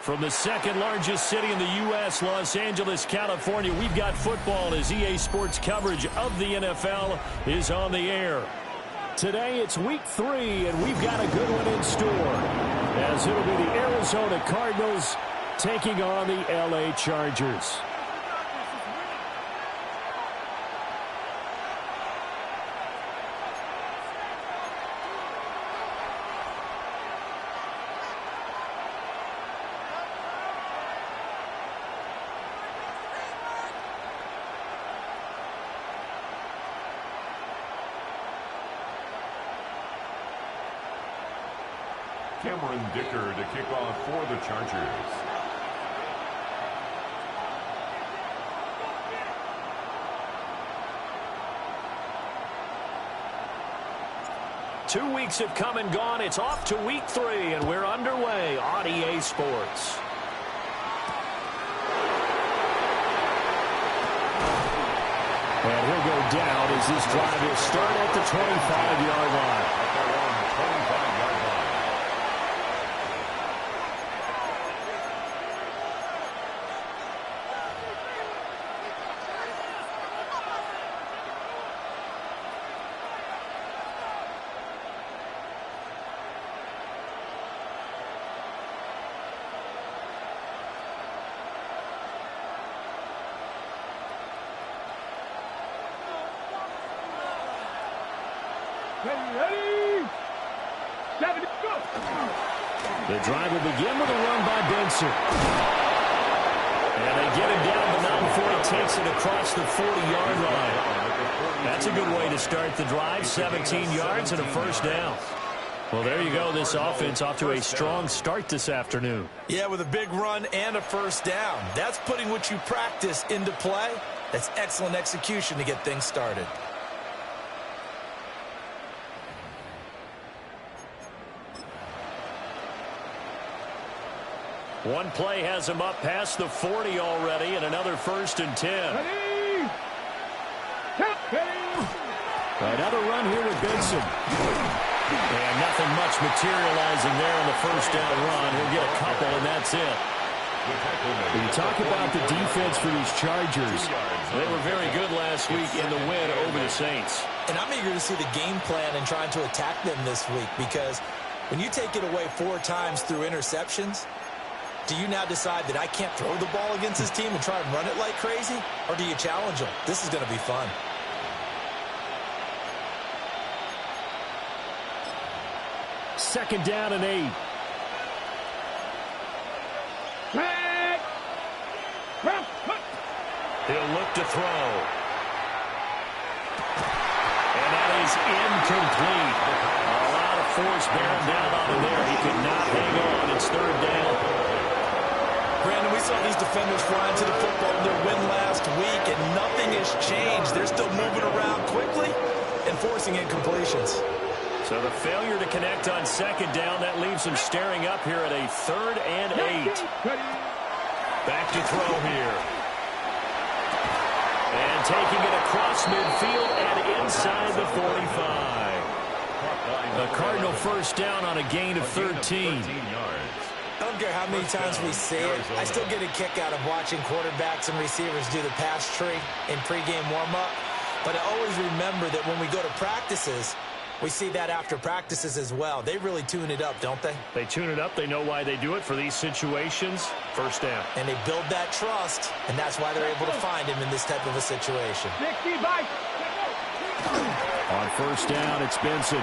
From the second largest city in the U.S., Los Angeles, California, we've got football as EA Sports coverage of the NFL is on the air. Today it's week 3, and we've got a good one in store, as it'll be the Arizona Cardinals taking on the L.A. Chargers. Dicker to kick off for the Chargers. Two weeks have come and gone. It's off to week 3, and we're underway on EA Sports. And he'll go down as this drive will start at the 25-yard line. The drive will begin with a run by Benson. And they get him down, but not before he takes it across the 40-yard line. That's a good way to start the drive, 17 yards and a first down. Well, there you go. This offense off to a strong start this afternoon. Yeah, with a big run and a first down. That's putting what you practice into play. That's excellent execution to get things started. One play has him up past the 40 already, and another 1st and 10. Another run here with Benson. And nothing much materializing there on the first down run. He'll get a couple, and that's it. When you talk about the defense for these Chargers, they were very good last week in the win over the Saints. And I'm eager to see the game plan and trying to attack them this week, because when you take it away 4 times through interceptions, do you now decide that I can't throw the ball against this team and try and run it like crazy? Or do you challenge them? This is going to be fun. Second down and 8. He'll look to throw. And that is incomplete. A lot of force bearing down on him there. He could not hang on. It's 3rd down. Brandon, we saw these defenders flying to the football in their win last week, and nothing has changed. They're still moving around quickly and forcing incompletions. So the failure to connect on 2nd down, that leaves them staring up here at a 3rd and 8. Back to throw here. And taking it across midfield and inside the 45. A Cardinal first down on a gain of 13. I don't care how many times we see it. I still get a kick out of watching quarterbacks and receivers do the pass tree in pregame warm-up. But I always remember that when we go to practices, we see that after practices as well. They really tune it up, don't they? They tune it up. They know why they do it for these situations. First down. And they build that trust, and that's why they're able to find him in this type of a situation. On first down, it's Benson.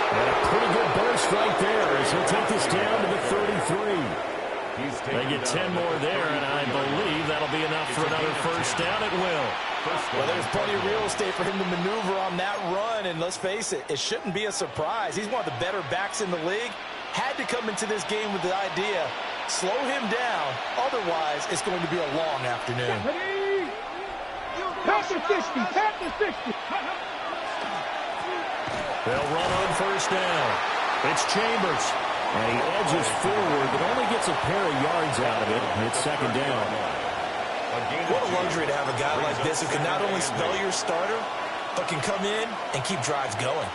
And a pretty good burst right there as he'll take this down to the 33. They get 10 more there, and I believe that'll be enough for another first down. It will. Well, there's plenty of real estate for him to maneuver on that run, and let's face it, it shouldn't be a surprise. He's one of the better backs in the league. Had to come into this game with the idea, slow him down, otherwise it's going to be a long afternoon. Pass the 60, pass the 60. They'll run on first down. It's Chambers. And he edges forward, but only gets a pair of yards out of it. It's second down. What a luxury to have a guy like this who can not only spell your starter, but can come in and keep drives going.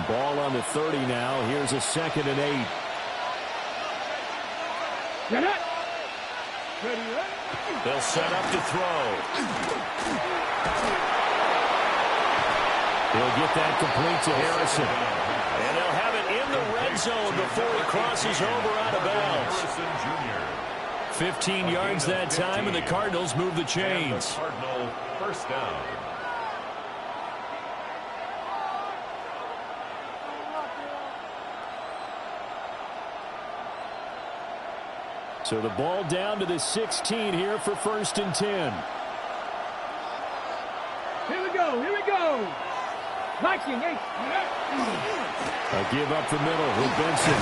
Ball on the 30 now. Here's a 2nd and 8. They'll set up to throw. He'll get that complete to Harrison. And they'll have it in the red zone before he crosses over out of bounds. 15 yards that time, and the Cardinals move the chains. Cardinal first down. So the ball down to the 16 here for 1st and 10. Here we go, here we go. Viking, 8. A give up the middle with Benson.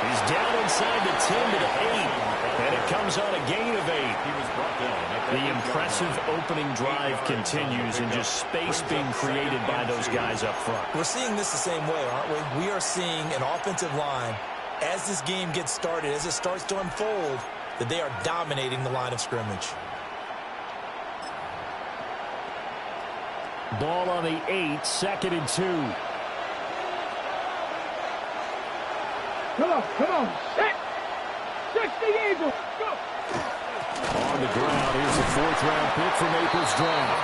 He's down inside the 10 to the 8. And it comes on a gain of 8. He was brought down. The impressive opening drive continues and just space being created by those guys up front. We're seeing this the same way, aren't we? We are seeing an offensive line, as this game gets started, as it starts to unfold, that they are dominating the line of scrimmage. Ball on the 8, 2nd and 2. Come on, set. 60 Eagles, go. On the ground, here's a 4th-round pick from April's draft.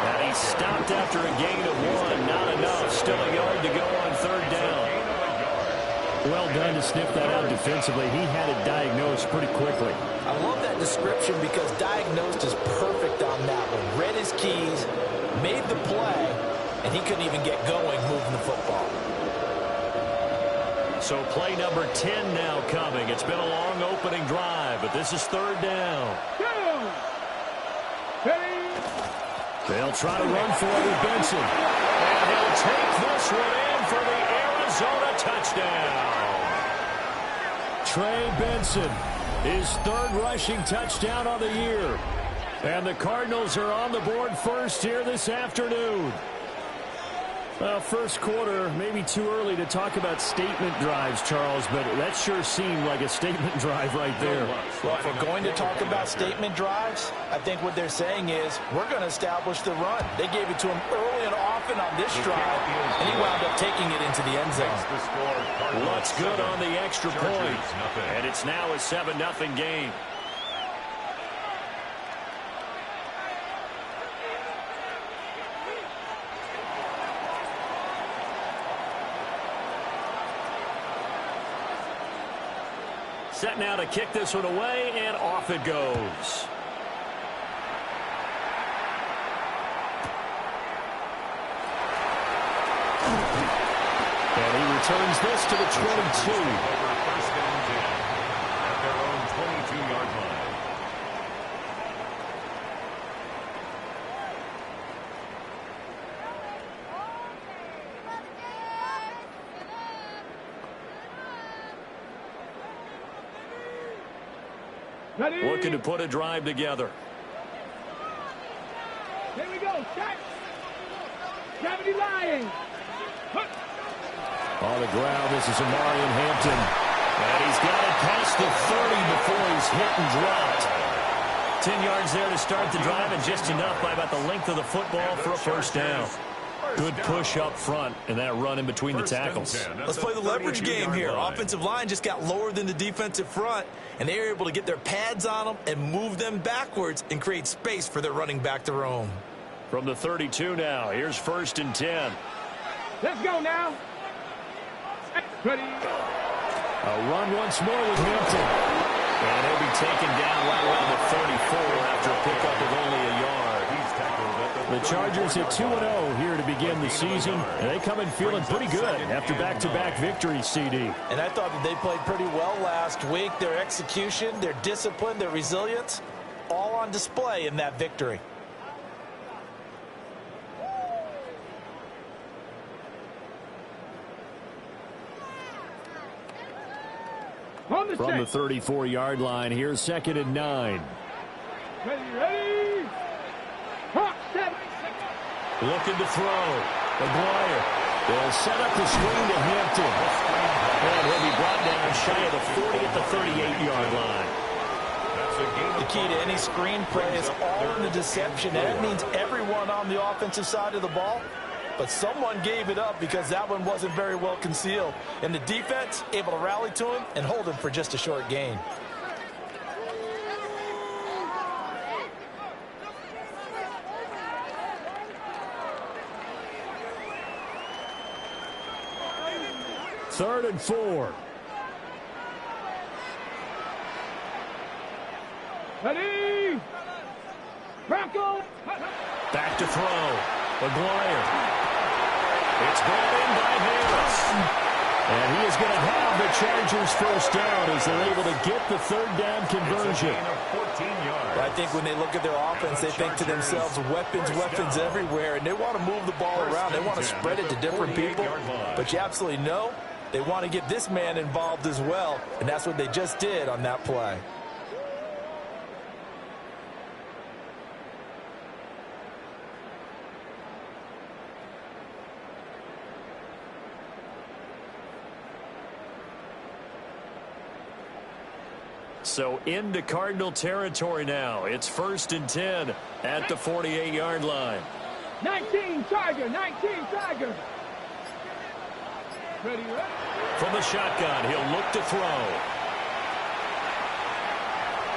And he's stopped after a gain of 1. Not enough. Still a yard to go on 3rd down. Well done to sniff that out defensively. He had it diagnosed pretty quickly. I love that description because diagnosed is perfect on that one. Read his keys, made the play, and he couldn't even get going moving the football. So play number 10 now coming. It's been a long opening drive, but this is 3rd down. They'll try to run for it with Benson. And he'll take this one in for the Arizona touchdown. Trey Benson, his 3rd rushing touchdown on the year. And the Cardinals are on the board first here this afternoon. Well, first quarter, maybe too early to talk about statement drives, Charles, but that sure seemed like a statement drive right there. Well, if we're going to talk about statement drives, I think what they're saying is we're going to establish the run. They gave it to him early and often on this drive, and he wound up taking it into the end zone. Looks good on the extra point, and it's now a 7-0 game. Set now to kick this one away, and off it goes. And he returns this to the 22. First down 10 at their own 22-yard line. Ready? Looking to put a drive together. Here we go, set. Gravity line. On the ground, this is Amarian Hampton. And he's got it past the 30 before he's hit and dropped. 10 yards there to start the drive, and just enough by about the length of the football for a first down. Good push up front and that run in between the tackles. Let's play the leverage game here. Offensive line just got lower than the defensive front, and they were able to get their pads on them and move them backwards and create space for their running back to roam. From the 32 now, here's 1st and 10. Let's go now. Ready. A run once more with Hampton. And he'll be taken down right around the 34 after a pickup of only a yard. The Chargers at 2-0 here to begin the season. And they come in feeling pretty good after back-to-back victories, CD. And I thought that they played pretty well last week. Their execution, their discipline, their resilience, all on display in that victory. From the 34-yard line, here's 2nd and 9. Ready. Hawk, set. Looking to throw. McGuire. They'll set up the screen to Hampton. And he'll be brought down shy of the 40 at the 38-yard line. The key to any screen play is all in the deception. That means everyone on the offensive side of the ball. But someone gave it up because that one wasn't very well concealed. And the defense able to rally to him and hold him for just a short gain. Third and 4. Ready. Bronco. Back to throw. McGuire. It's brought in by Harris. And he is going to have the Chargers first down as they're able to get the 3rd down conversion. I think when they look at their offense, they think to themselves, weapons, weapons everywhere, and they want to move the ball around. They want to spread it to different people. But you absolutely know they want to get this man involved as well, and that's what they just did on that play. So into Cardinal territory now. It's 1st and 10 at the 48-yard line. 19 Tiger, 19 Tiger. Ready. From the shotgun, he'll look to throw.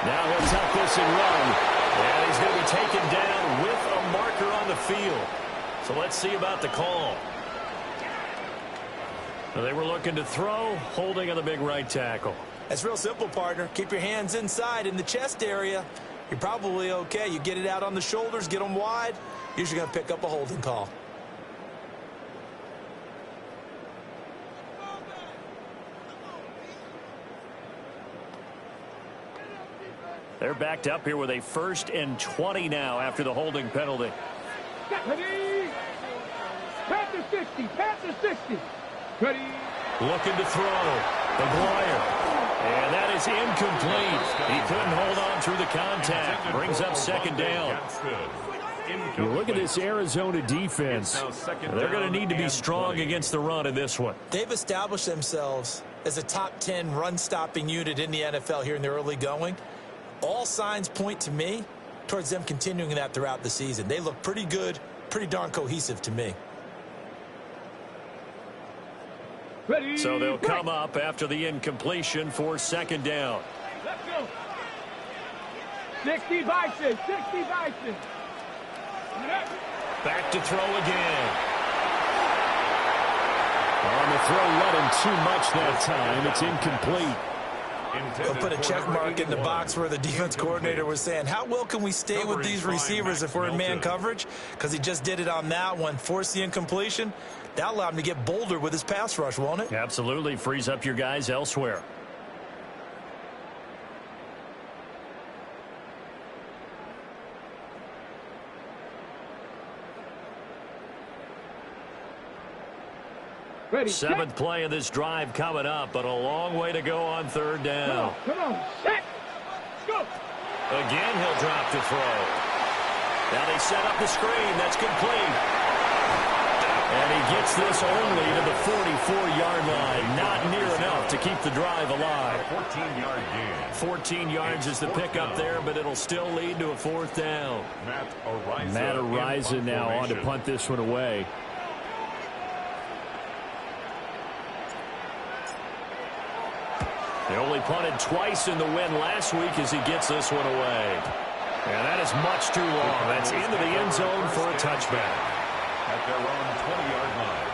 Now he'll tuck this and run. And he's going to be taken down with a marker on the field. So let's see about the call. They were looking to throw, holding on the big right tackle. It's real simple, partner. Keep your hands inside in the chest area. You're probably okay. You get it out on the shoulders, get them wide. Usually going to pick up a holding call. They're backed up here with a 1st and 20 now after the holding penalty. Ready. Panther 60, Panther 60. Ready. Looking to throw. McGuire. And that is incomplete. He couldn't hold on through the contact. Brings up 2nd down. You look at this Arizona defense. They're going to need to be strong against the run in this one. They've established themselves as a top 10 run-stopping unit in the NFL here in the early going. All signs point to me towards them continuing that throughout the season. They look pretty good, pretty darn cohesive to me. Ready. So they'll come up after the incompletion for 2nd down. Let's go. 60 Bison, 60 Bison. Back to throw again. On the throw, let him too much that time. It's incomplete. They'll put a check mark in the box where the defense coordinator was saying, how well can we stay with these receivers if we're in man coverage? Because he just did it on that one, forced the incompletion. That allowed him to get bolder with his pass rush, won't it? Absolutely. Frees up your guys elsewhere. Ready. 7th play of this drive coming up, but a long way to go on 3rd down. Come on. Set. Go. Again, he'll drop to throw. Now they set up the screen. That's complete. And he gets this only to the 44-yard line. Not near enough to keep the drive alive. 14-yard gain. 14 yards is the pickup there, but it'll still lead to a 4th down. Matt Araiza now on to punt this one away. They only punted twice in the win last week as he gets this one away. And that is much too long. That's into the end zone for a touchback. At their own 20-yard line.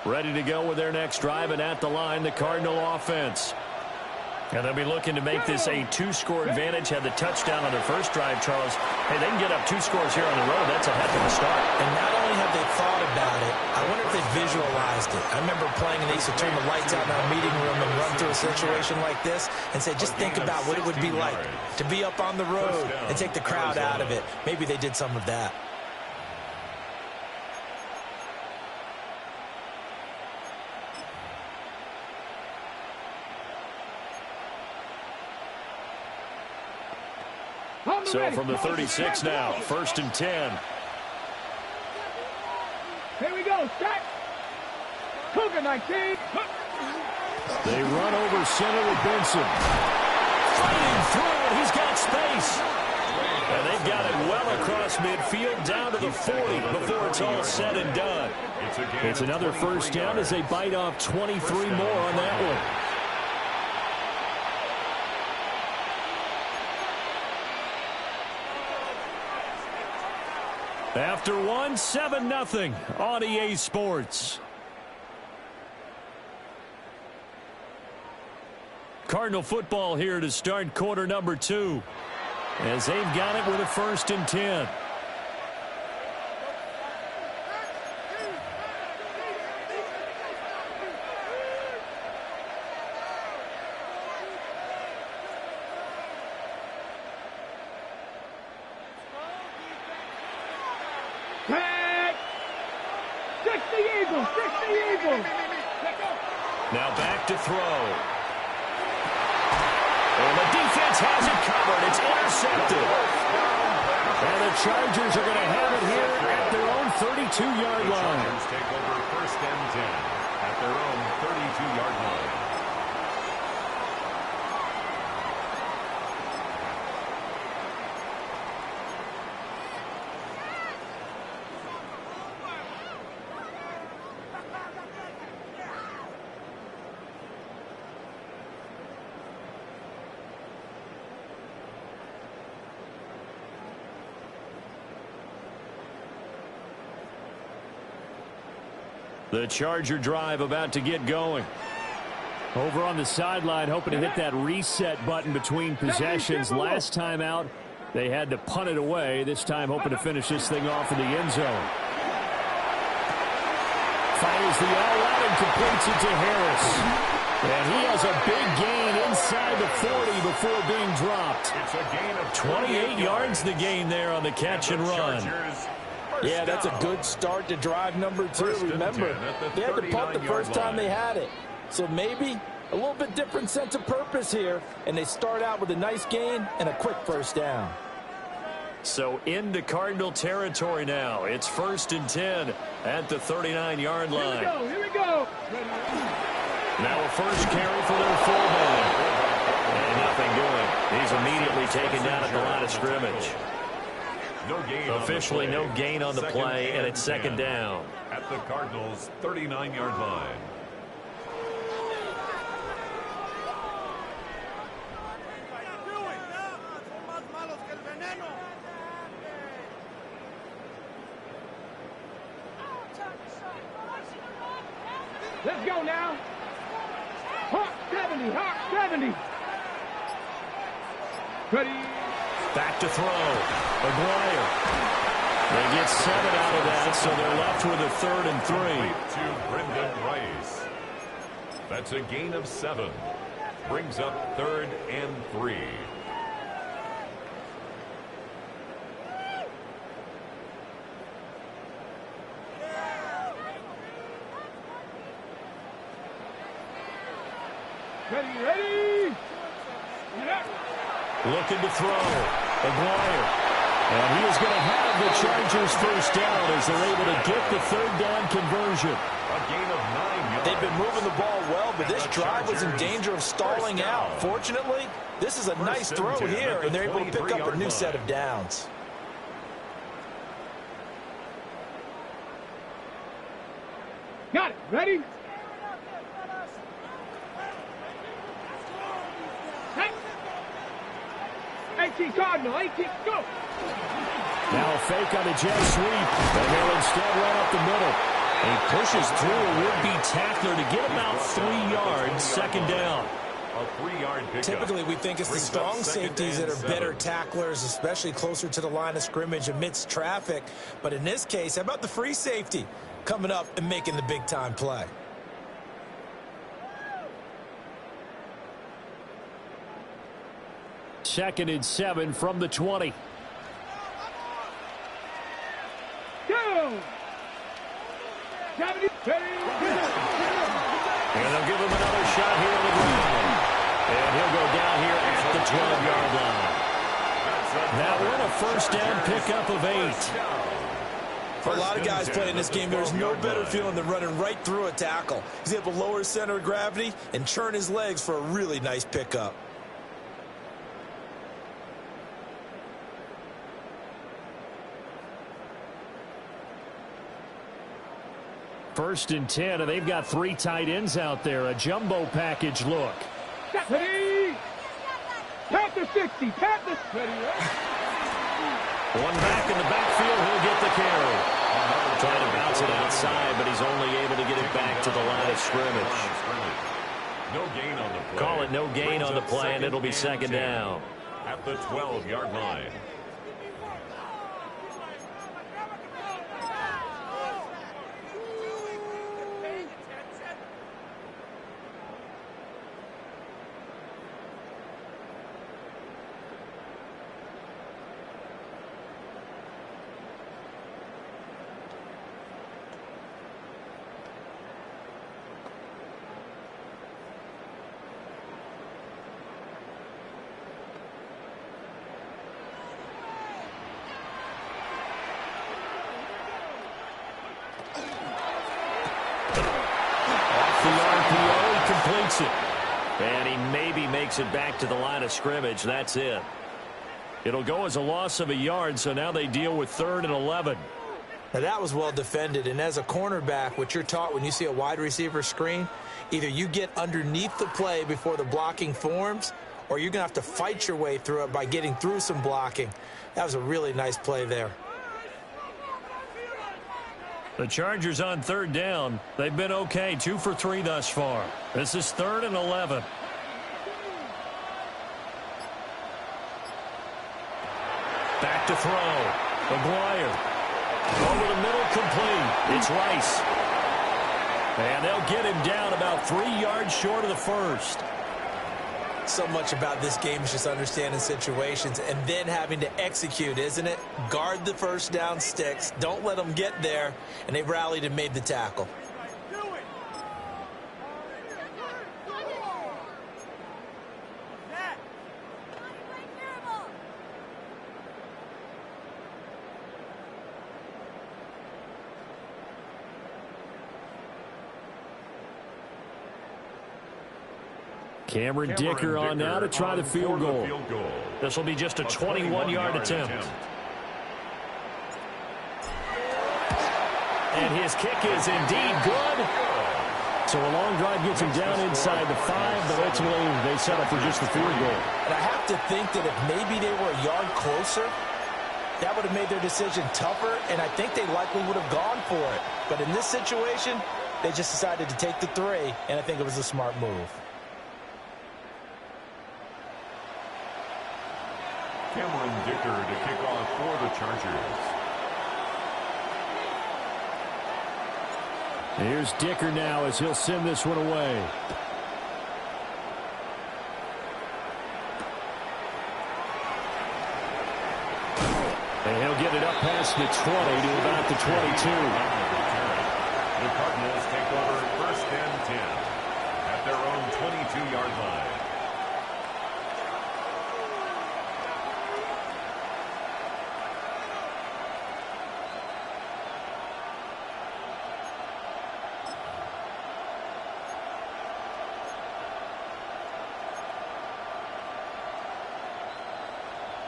Ready to go with their next drive, and at the line, the Cardinal offense. And they'll be looking to make this a two-score advantage. Had the touchdown on their first drive, Charles. Hey, they can get up 2 scores here on the road. That's a heck of a start. And not only have they thought about it, I wonder if they visualized it. I remember playing, and they used to turn the lights out in our meeting room and run through a situation like this and say, just think about what it would be like to be up on the road and take the crowd out of it. Maybe they did some of that. So from the 36 now, 1st and 10. Here we go. Set. Cougar 19. They run over center with Benson. Fighting through it. He's got space. And they've got it well across midfield down to the 40 before it's all said and done. It's another first down as they bite off 23 more on that one. After one, 7-0 on EA Sports. Cardinal football here to start quarter number 2. As they've got it with a 1st and 10. Now back to throw. And the defense has it covered. It's intercepted. And the Chargers are going to have it here at their own 32-yard line. Chargers take over 1st and 10 at their own 32-yard line. The Charger drive about to get going. Over on the sideline, hoping to hit that reset button between possessions. Last time out, they had to punt it away. This time, hoping to finish this thing off in the end zone. Fires the all out and completes it to Harris. And he has a big gain inside the 40 before being dropped. It's a gain of 28 yards the gain there on the catch and run. Yeah, that's a good start to drive number 2. Remember, they had to punt the first time they had it. So maybe a little bit different sense of purpose here. And they start out with a nice gain and a quick first down. So into Cardinal territory now. It's 1st and 10 at the 39-yard line. Here we go. Now a first carry for their fullback. And nothing doing. He's immediately taken down at the line of scrimmage. No gain Officially no gain on the play, and it's 2nd down. At the Cardinals' 39-yard line. Let's go now. Hawk 70, Hawk 70. Ready. Back to throw. McGuire. They get 7 out of that, so they're left with a 3rd and 3. To Brendan Rice. That's a gain of 7. Brings up 3rd and 3. Ready. Looking to throw. McGuire. And he is going to have the Chargers first down as they're able to get the third down conversion. A gain of 9 yards. They've been moving the ball well, but this drive was in danger of stalling out. Fortunately, this is a nice throw here, and they're able to pick up a new set of downs. Got it. Ready? Hey. 18 Cardinal. 18. Go. Now a fake on a jet sweep. And they'll instead run up the middle. He pushes through a would-be tackler to get about 3 yards, second down. A 3-yard pickup. Typically, we think it's the strong safeties that are better tacklers, especially closer to the line of scrimmage amidst traffic. But in this case, how about the free safety coming up and making the big-time play? Second and 7 from the 20. Go. And they'll give him another shot here on the ground. And he'll go down here at the 12-yard line. That one a first down pickup of 8. For a lot of guys playing this game, there's no better feeling than running right through a tackle. He's able to lower his center of gravity and churn his legs for a really nice pickup. First and 10, and they've got 3 tight ends out there. A jumbo package look. Ready? Pat the 60. Pat the 20. One back in the backfield. He'll get the carry. Trying to bounce it outside, but he's only able to get it back to the line of scrimmage. No gain on the play. Call it no gain on the play, and it'll be second down. At the 12-yard line. And he maybe makes it back to the line of scrimmage. That's it. It'll go as a loss of a yard, so now they deal with 3rd and 11. Now that was well defended, and as a cornerback, what you're taught when you see a wide receiver screen, either you get underneath the play before the blocking forms, or you're going to have to fight your way through it by getting through some blocking. That was a really nice play there. The Chargers on 3rd down. They've been okay, 2 for 3 thus far. This is 3rd and 11. Back to throw. McGuire. Over the middle, complete. It's Rice. And they'll get him down about 3 yards short of the first. So much about this game is just understanding situations and then having to execute, isn't it? Guard the first down sticks. Don't let them get there. And they rallied and made the tackle. Cameron Dicker on now to try the field goal. This will be just a 21-yard attempt. And his kick is indeed good. So a long drive gets him down inside the 5, but ultimately they settle for just the field goal. And I have to think that if maybe they were a yard closer, that would have made their decision tougher, and I think they likely would have gone for it. But in this situation, they just decided to take the 3, and I think it was a smart move. Cameron Dicker to kick off for the Chargers. Here's Dicker now as he'll send this one away. And he'll get it up past the 20 to about the 22. The Cardinals take over 1st and 10 at their own 22-yard line.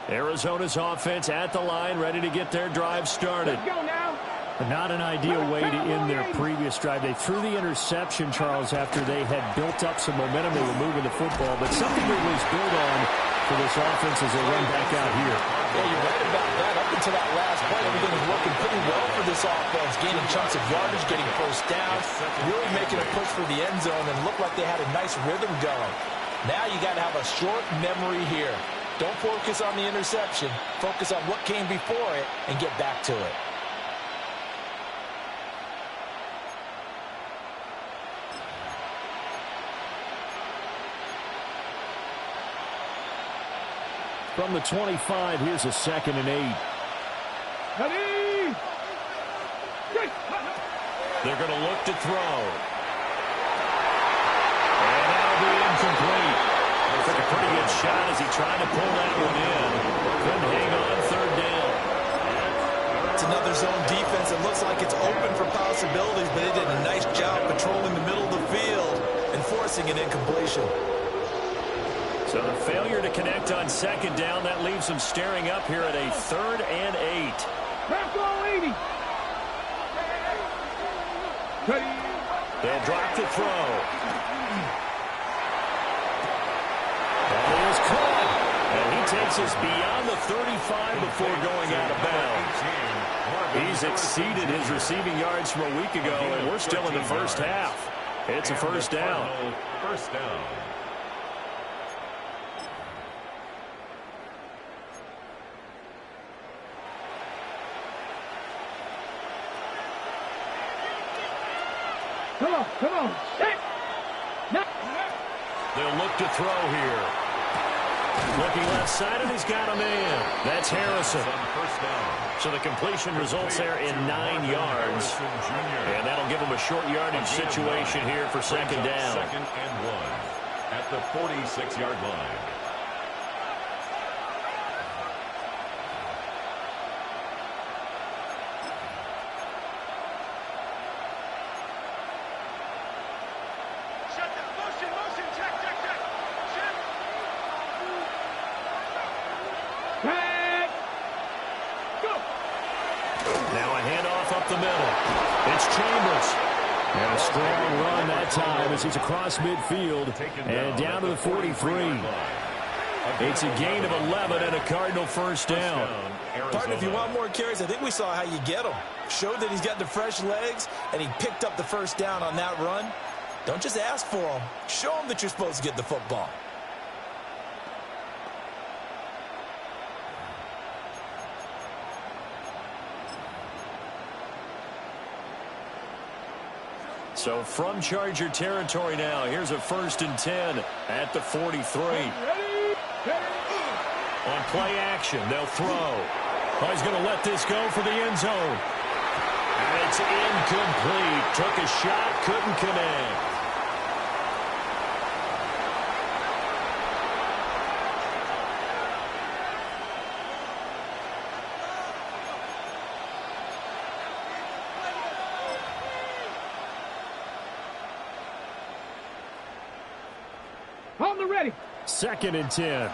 Arizona's offense at the line, ready to get their drive started. Let's go now. Not an ideal way to end their previous drive. They threw the interception, Charles, after they had built up some momentum. They were moving the football, but something to at least build on for this offense as they run back out here. Yeah, you're right about that. Up until that last play, everything was working pretty well for this offense, gaining chunks of yardage, getting first down, really making a push for the end zone, and looked like they had a nice rhythm going. Now you got to have a short memory here. Don't focus on the interception. Focus on what came before it and get back to it. From the 25, here's a 2nd and 8. Ready. They're going to look to throw. And that'll be incomplete. Took a pretty good shot as he tried to pull that one in. Couldn't hang on 3rd down. It's another zone defense. It looks like it's open for possibilities, but they did a nice job patrolling the middle of the field and forcing an incompletion. So the failure to connect on 2nd down, that leaves them staring up here at a 3rd and 8. Back all 80. Ready. They'll drop the throw. That is caught. And he takes us beyond the 35 before going out of bounds. He's exceeded his receiving yards from a week ago, and we're still in the first half. It's a first down. First down. Come on. Set. No. They'll look to throw here. Looking left side, and he's got a man. That's Harrison. So the completion results there in 9 yards. And that'll give him a short yardage situation here for 2nd down. 2nd and 1 at the 46-yard line. The middle. It's Chambers. And a strong run that time as he's across midfield and down to the 43. It's a gain of 11 and a Cardinal first down. Partner, if you want more carries, I think we saw how you get them. Showed that he's got the fresh legs, and he picked up the first down on that run. Don't just ask for them. Show them that you're supposed to get the football. So from Charger territory now, here's a 1st and 10 at the 43. On play action, they'll throw. Oh, he's going to let this go for the end zone. And it's incomplete. Took a shot, couldn't connect. On the ready. 2nd and 10.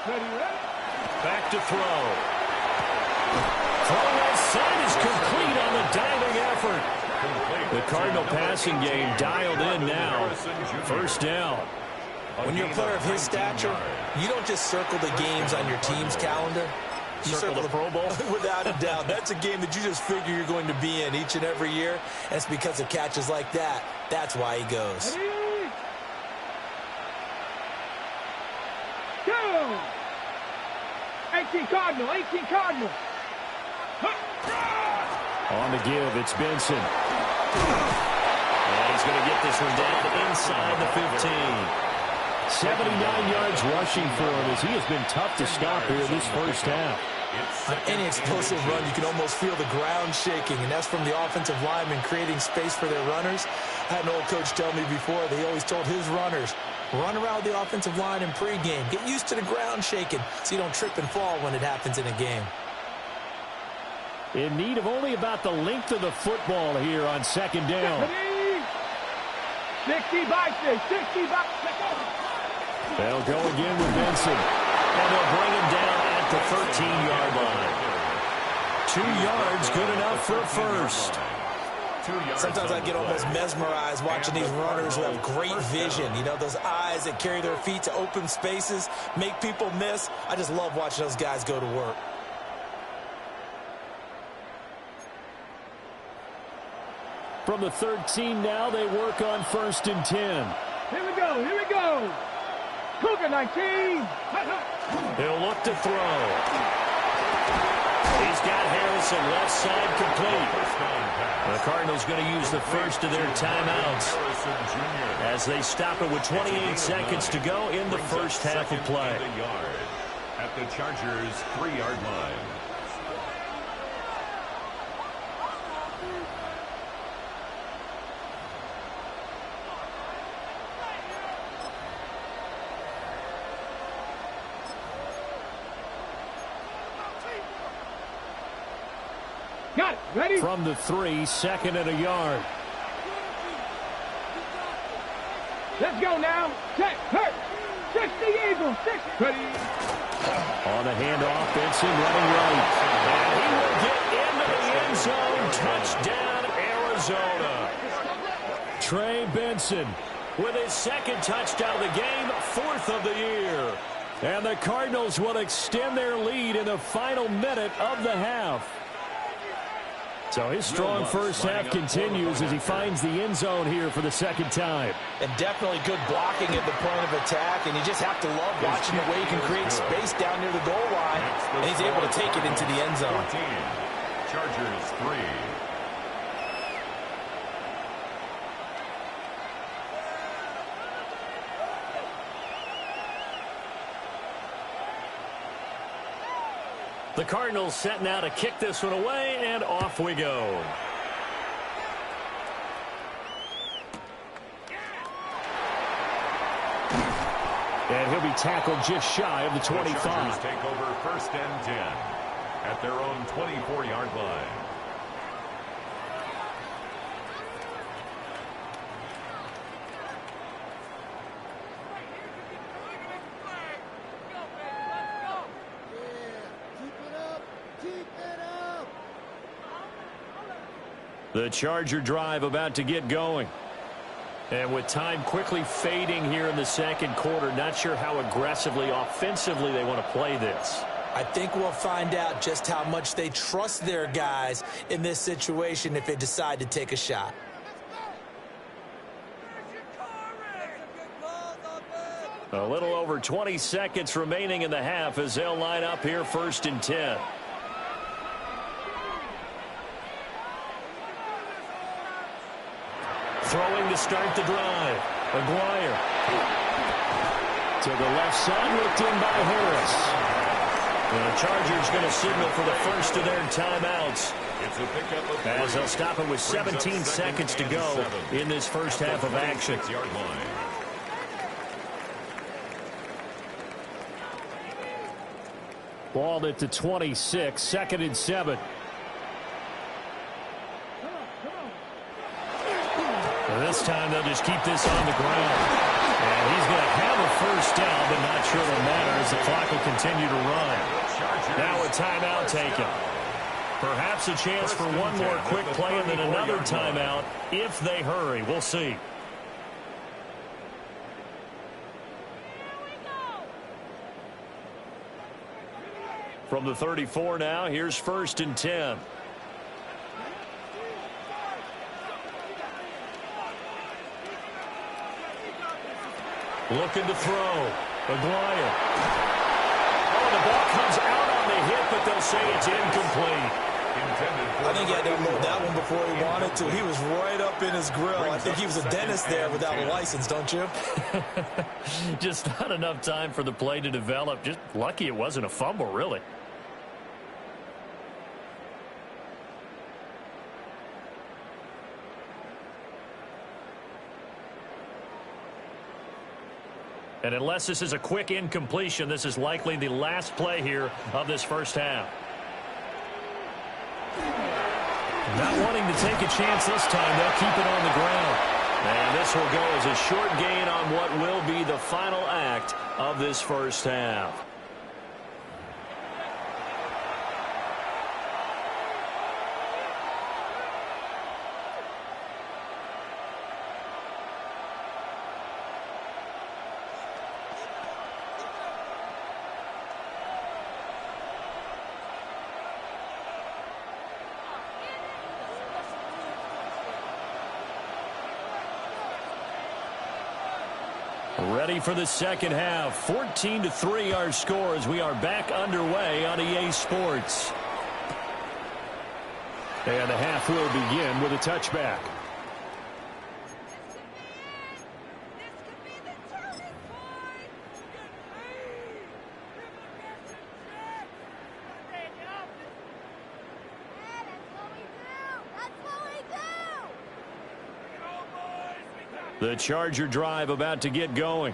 Ready. Back to throw. Throw outside is complete on the diving effort. The Cardinal passing game dialed in now. First down. When you're a player of his stature, you don't just circle the games on your team's calendar. You circle the Pro Bowl? Without a doubt. That's a game that you just figure you're going to be in each and every year. And it's because of catches like that. That's why he goes. Go! 18 Cardinal, 18 Cardinal. On the give, it's Benson. And he's going to get this one down inside the 15. 79 yards rushing for him as he has been tough to stop here this first half. On any explosive run, you can almost feel the ground shaking, and that's from the offensive linemen creating space for their runners. I had an old coach tell me before, they always told his runners, run around the offensive line in pregame. Get used to the ground shaking so you don't trip and fall when it happens in a game. In need of only about the length of the football here on 2nd down. 60 by 6. 60 by 6. They'll go again with Benson. And they'll bring him down at the 13-yard line. 2 yards, good enough for a first. Sometimes I get almost mesmerized watching these runners who have great vision. You know, those eyes that carry their feet to open spaces, make people miss. I just love watching those guys go to work. From the 13 now, they work on 1st and 10. Here we go. Here we go. Cougar 19. He'll look to throw. He's got Harrison left side complete. The Cardinals going to use the first of their timeouts as they stop it with 28 seconds to go in the first half of play. At the Chargers' 3-yard line. Got it. Ready? From the 3, 2nd and a yard. Let's go now. Check. Hurt. 60 Eagles. 6. Ready. On the handoff, Benson running right. And he will get into the end zone. Touchdown, Arizona. Trey Benson with his 2nd touchdown of the game, 4th of the year. And the Cardinals will extend their lead in the final minute of the half. So his strong first half continues as he finds the end zone here for the 2nd time. And definitely good blocking at the point of attack, and you just have to love watching the way he can create space down near the goal line, and he's able to take it into the end zone. 14, Chargers 3. The Cardinals set now to kick this one away, and off we go. And he'll be tackled just shy of the 25. The Chargers take over 1st and 10 at their own 24-yard line. The Charger drive about to get going. And with time quickly fading here in the 2nd quarter, not sure how aggressively, offensively they want to play this. I think we'll find out just how much they trust their guys in this situation if they decide to take a shot. A little over 20 seconds remaining in the half as they'll line up here 1st and 10. Throwing to start the drive. Aguirre. To the left side, looked in by Harris. And the Chargers going to signal for the first of their timeouts. It's a pickup of 3. As they'll stop it with 17 seconds to go in this first half of action. Ball at the 26, 2nd and 7. This time they'll just keep this on the ground. And he's going to have a first down, but not sure it'll matter as the clock will continue to run. Now a timeout taken. Perhaps a chance for one more quick play and then another timeout if they hurry. We'll see. From the 34 now, here's 1st and 10. Looking to throw. Aguirre. Oh, the ball comes out on the hit, but they'll say it's incomplete. I think he had to load that one before he wanted to. He was right up in his grill. I think he was a dentist there without a license, don't you? Just not enough time for the play to develop. Just lucky it wasn't a fumble, really. And unless this is a quick incompletion, this is likely the last play here of this first half. Not wanting to take a chance this time, they'll keep it on the ground. And this will go as a short gain on what will be the final act of this first half. Ready for the second half. 14-3 our score as we are back underway on EA Sports. And the half will begin with a touchback. The Charger drive about to get going.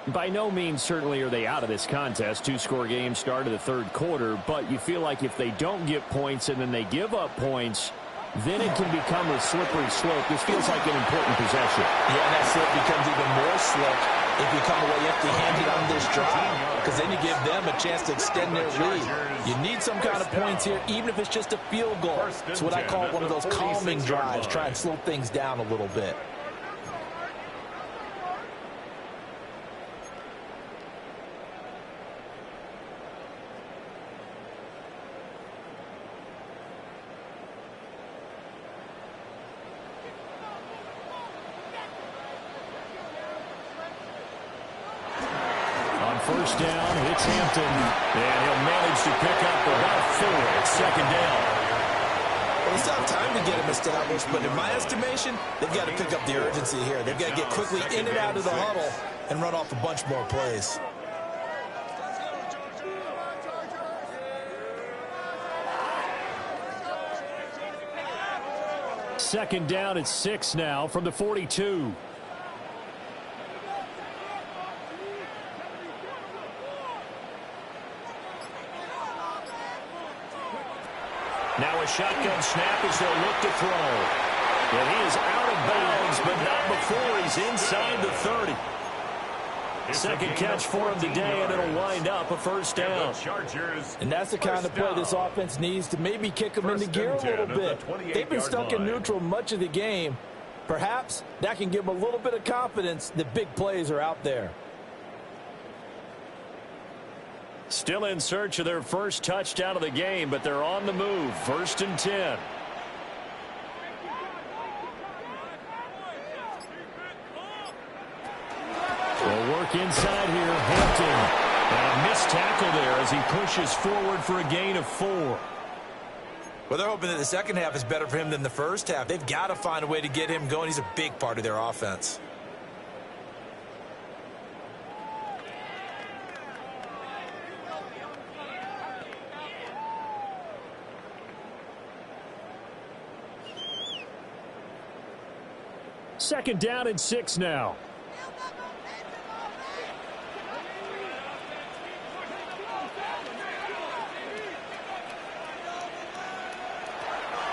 By no means certainly are they out of this contest. Two-score game start of the third quarter, but you feel like if they don't get points and then they give up points, then it can become a slippery slope. This feels like an important possession. Yeah, and that slip becomes even more slick if you come away empty-handed on this drive, because then you give them a chance to extend their lead. You need some kind of points here, even if it's just a field goal. It's what I call one of those calming drives. Try and slow things down a little bit. First down, it's Hampton, and he'll manage to pick up about 4 at second down. Well, it's not time to get him established, but in my estimation, they've got to pick up the urgency here. They've got to get quickly in and out of the huddle and run off a bunch more plays. Second down at 6 now from the 42. Now a shotgun snap as they'll look to throw. And he is out of bounds, but not before he's inside the 30. Second catch for him today, and it'll wind up a first down. And that's the kind of play this offense needs to maybe kick them into gear a little bit. They've been stuck in neutral much of the game. Perhaps that can give them a little bit of confidence that big plays are out there. Still in search of their first touchdown of the game, but they're on the move. 1st and 10. They'll work inside here. Hampton. And a missed tackle there as he pushes forward for a gain of 4. Well, they're hoping that the second half is better for him than the first half. They've got to find a way to get him going. He's a big part of their offense. Second down and 6 now.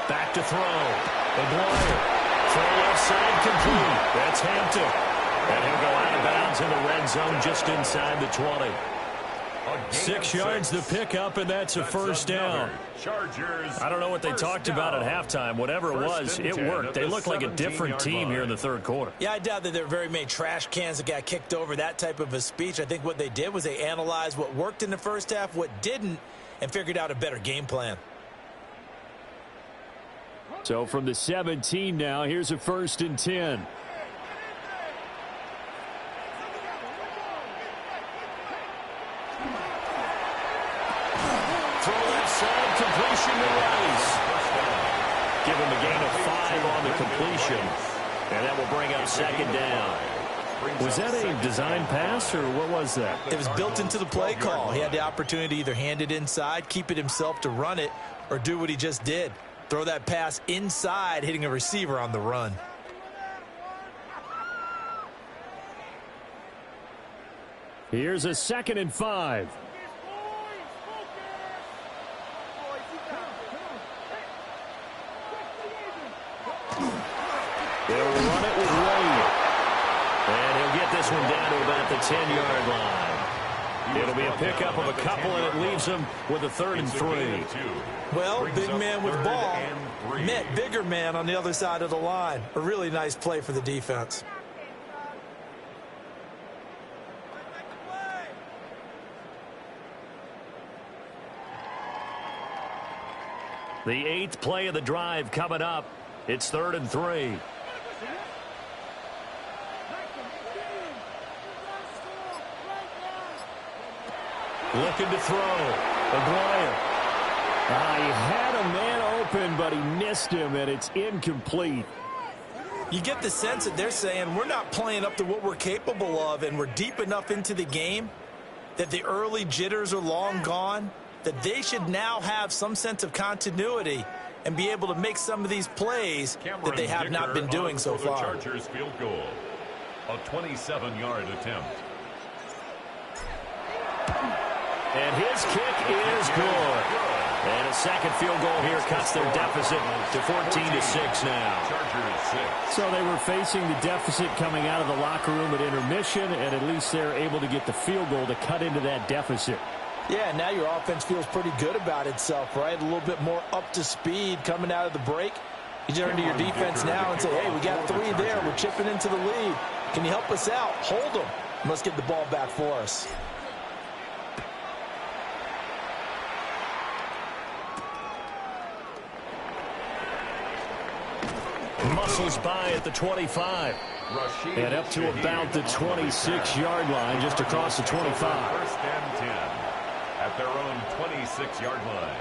Back to throw. McGuire. Throw left side complete. That's Hampton. And he'll go out of bounds in the red zone just inside the 20. 6 yards the pickup, and that's a first down. I don't know what they talked about at halftime. Whatever it was, it worked. They look like a different team here in the third quarter. Yeah, I doubt that there are very many trash cans that got kicked over, that type of a speech. I think what they did was they analyzed what worked in the first half, what didn't, and figured out a better game plan. So from the 17 now, here's a 1st and 10. Completion to Rice. Give him a gain of 5 on the completion. And that will bring up second down. Was that a design pass, or what was that? It was built into the play call. He had the opportunity to either hand it inside, keep it himself to run it, or do what he just did. Throw that pass inside, hitting a receiver on the run. Here's a 2nd and 5. They'll run it with 10-yard line. It'll be a pickup of a couple, and it leaves them with a 3rd and 3. Well, big man with ball met bigger man on the other side of the line. A really nice play for the defense. The 8th play of the drive coming up. It's 3rd and 3. Looking to throw. Aguirre. He had a man open, but he missed him, and it's incomplete. You get the sense that they're saying we're not playing up to what we're capable of, and we're deep enough into the game that the early jitters are long gone, that they should now have some sense of continuity and be able to make some of these plays that they have not been doing so far. Chargers field goal. A 27-yard attempt. And his kick is good. And a second field goal here cuts their deficit to 14-6 now. Chargers 6. So they were facing the deficit coming out of the locker room at intermission, and at least they're able to get the field goal to cut into that deficit. Yeah, now your offense feels pretty good about itself, right? A little bit more up to speed coming out of the break. You turn to your defense now and say, hey, we got 3 there. We're chipping into the lead. Can you help us out? Hold them. Let's get the ball back for us. Muscles by at the 25. And up to about the 26-yard line, just across the 25. 1st and 10 at their own 26-yard line.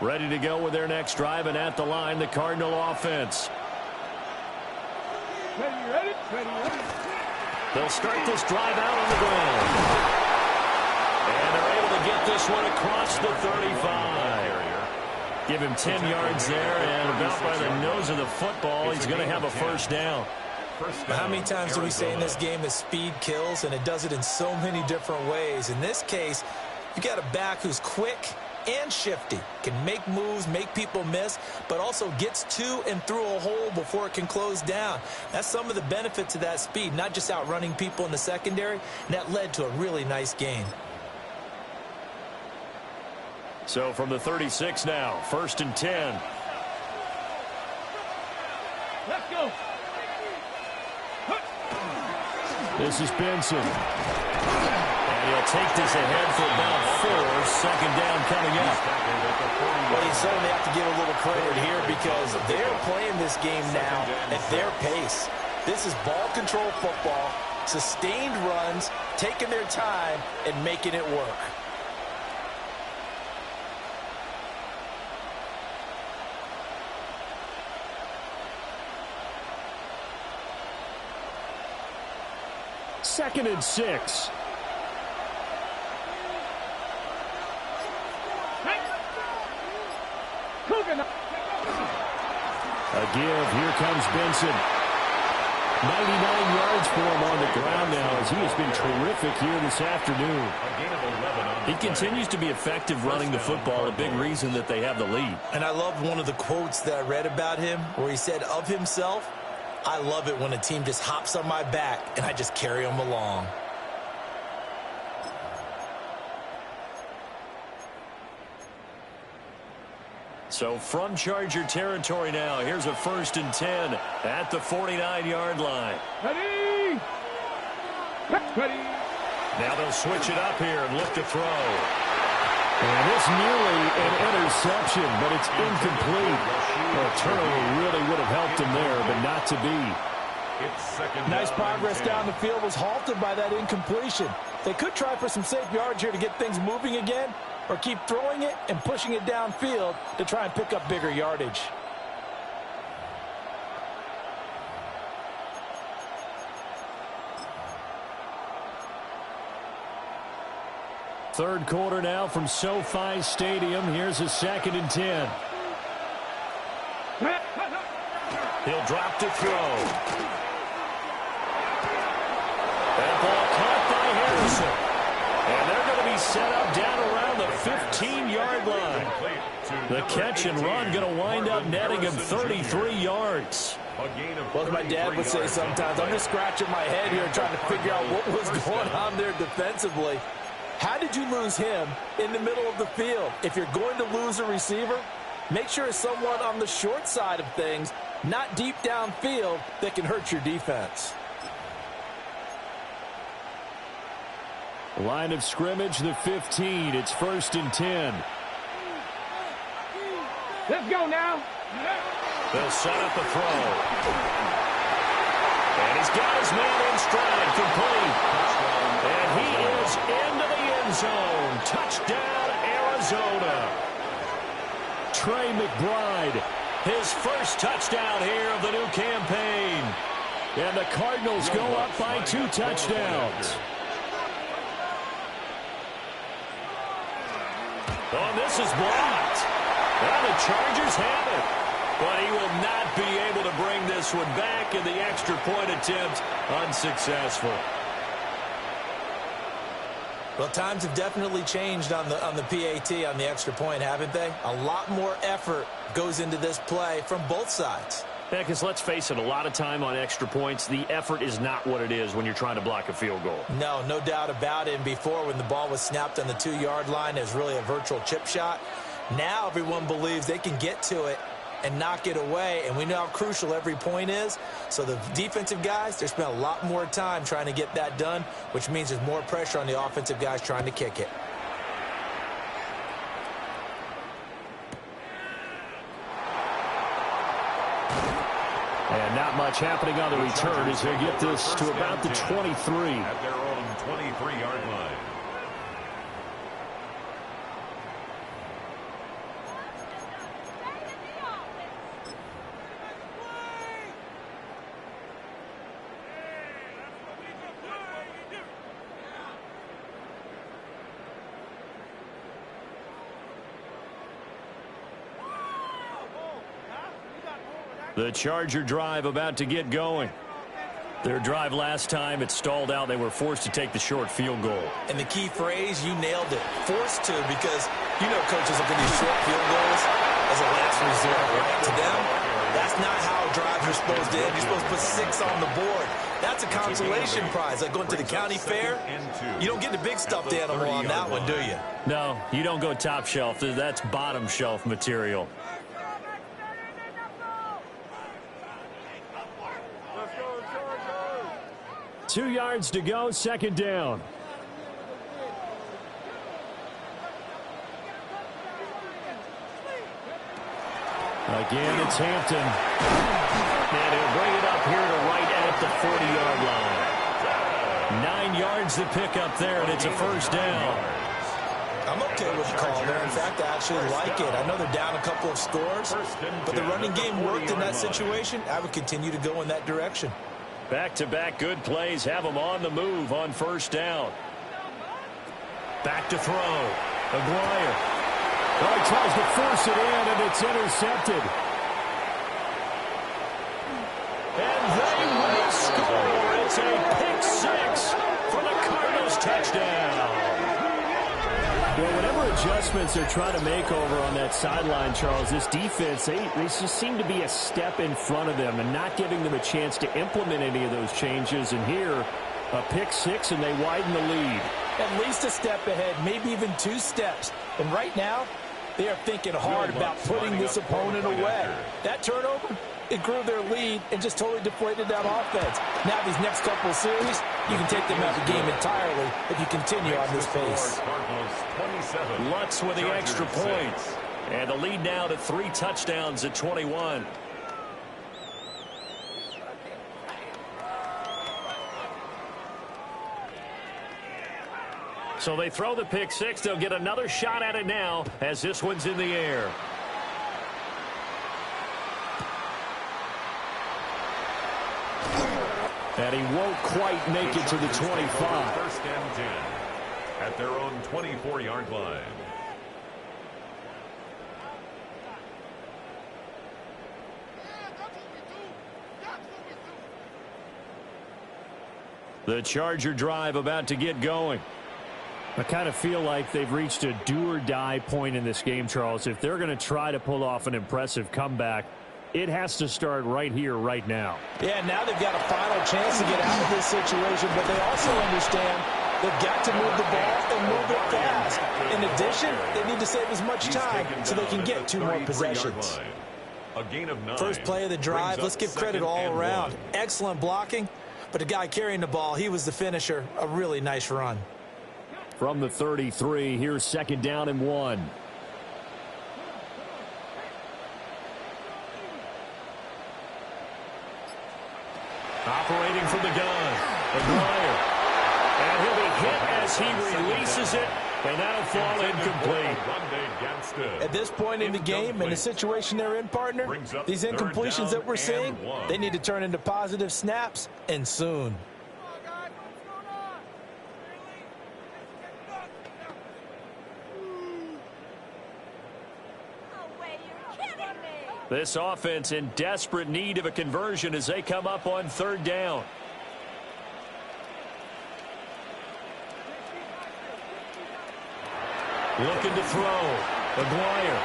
Ready to go with their next drive, and at the line, the Cardinal offense. Ready. They'll start this drive out on the ground. And they're able to get this one across the 35. Give him 10 yards there, and about by the nose of the football, he's going to have a 1st down. How many times do we say in this game that speed kills, and it does it in so many different ways? In this case, you got a back who's quick and shifty, can make moves, make people miss, but also gets to and through a hole before it can close down. That's some of the benefits of that speed, not just outrunning people in the secondary, and that led to a really nice gain. So from the 36 now, 1st and 10. Let's go. This is Benson. And he'll take this ahead for about 4. 2nd down coming up. Well, you certainly have to give a little credit here because they're playing this game now at their pace. This is ball control football, sustained runs, taking their time and making it work. Second and 6. A give. Here comes Benson. 99 yards for him on the ground now as he has been terrific here this afternoon. He continues to be effective running the football, a big reason that they have the lead. And I love one of the quotes that I read about him where he said of himself, I love it when a team just hops on my back and I just carry them along. So from Charger territory now, here's a 1st and 10 at the 49-yard line. Ready. Now they'll switch it up here and look to throw. And it's nearly an interception, but it's incomplete. A turnover really would have helped him there, but not to be. Nice progress down the field was halted by that incompletion. They could try for some safe yards here to get things moving again, or keep throwing it and pushing it downfield to try and pick up bigger yardage. Third quarter now from SoFi Stadium. Here's a 2nd and 10. He'll drop to throw. That ball caught by Harrison. 15-yard line. The catch and run going to wind up netting him 33 yards. Well, as my dad would say sometimes, I'm just scratching my head here trying to figure out what was going on there defensively. How did you lose him in the middle of the field? If you're going to lose a receiver, make sure it's someone on the short side of things, not deep downfield, that can hurt your defense. Line of scrimmage, the 15. It's 1st and 10. Let's go now. They'll set up a throw. And he's got his man in stride, complete. And he is into the end zone. Touchdown, Arizona. Trey McBride, his first touchdown here of the new campaign. And the Cardinals go up by 2 touchdowns. Oh, this is blocked. And the Chargers have it. But he will not be able to bring this one back, and the extra point attempt unsuccessful. Well, times have definitely changed on the PAT, on the extra point, haven't they? A lot more effort goes into this play from both sides. Yeah, because let's face it, a lot of time on extra points, the effort is not what it is when you're trying to block a field goal. No doubt about it. And before, when the ball was snapped on the 2-yard line, it was really a virtual chip shot. Now everyone believes they can get to it and knock it away, and we know how crucial every point is. So the defensive guys, they spent a lot more time trying to get that done, which means there's more pressure on the offensive guys trying to kick it. And not much happening on the return as they get this to about the 23. At their own 23-yard line. The Charger drive about to get going. Their drive last time, it stalled out. They were forced to take the short field goal. And the key phrase, you nailed it. Forced to, because you know coaches look at these short field goals as a last resort, right? To them, that's not how drives are supposed to end. You're supposed to put 6 on the board. That's a consolation prize. Like going to the county fair, you don't get the big stuffed animal on that one, do you? No, you don't go top shelf. That's bottom shelf material. 2 yards to go, 2nd down. Again, it's Hampton. And he'll bring it up here to right at the 40-yard line. 9 yards to pick up there, and it's a 1st down. I'm okay with the call there. In fact, I actually like it. I know they're down a couple of scores, but the running game worked in that situation. I would continue to go in that direction. Back-to-back good plays have them on the move on 1st down. Back to throw. Aguirre. Oh, he tries to force it in, and it's intercepted. And they will score. It's a pick-6 for the Cardinals touchdown. Well, whatever adjustments they're trying to make over on that sideline, Charles, this defense, they just seem to be a step in front of them and not giving them a chance to implement any of those changes. And here, a pick-6, and they widen the lead. At least a step ahead, maybe even 2 steps. And right now, they are thinking hard about putting this opponent away. That turnover, it grew their lead and just totally deflated that offense. Now these next couple of series, you can take them out of the game entirely if you continue on this pace. Lutz with the extra point. And the lead now to 3 touchdowns at 21. So they throw the pick-6. They'll get another shot at it now as this one's in the air. And he won't quite make it to the 25. 1st and 10 at their own 24-yard line. The Charger drive about to get going. I kind of feel like they've reached a do-or-die point in this game, Charles. If they're going to try to pull off an impressive comeback, it has to start right here, right now. Yeah, now they've got a final chance to get out of this situation, but they also understand they've got to move the ball and move it fast. In addition, they need to save as much time so they can get 2 more possessions. A gain of 9. First play of the drive, let's give credit all around. Excellent blocking, but the guy carrying the ball, he was the finisher. A really nice run. From the 33, here's 2nd down and 1. Operating from the gun, Aguirre. And he'll be hit as he releases it, and that'll fall incomplete. At this point in the game, and the situation they're in, partner, these incompletions that we're seeing, they need to turn into positive snaps, and soon. This offense in desperate need of a conversion as they come up on 3rd down. Looking to throw. Aguirre.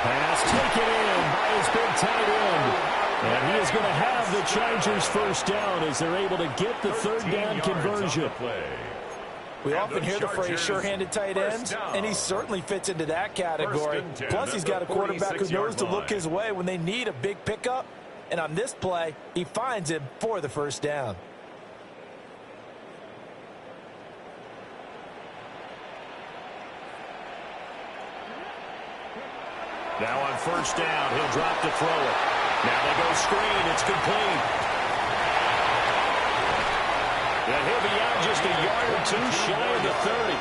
Pass taken in by his big tight end. And he is going to have the Chargers 1st down as they're able to get the 3rd down conversion. We often hear the phrase sure-handed tight ends, and he certainly fits into that category. Plus, he's got a quarterback who knows to look his way when they need a big pickup. And on this play, he finds him for the 1st down. Now on 1st down, he'll drop to throw it. Now they go screen. It's complete. And he'll be out just a yard or 2 shy of the 30.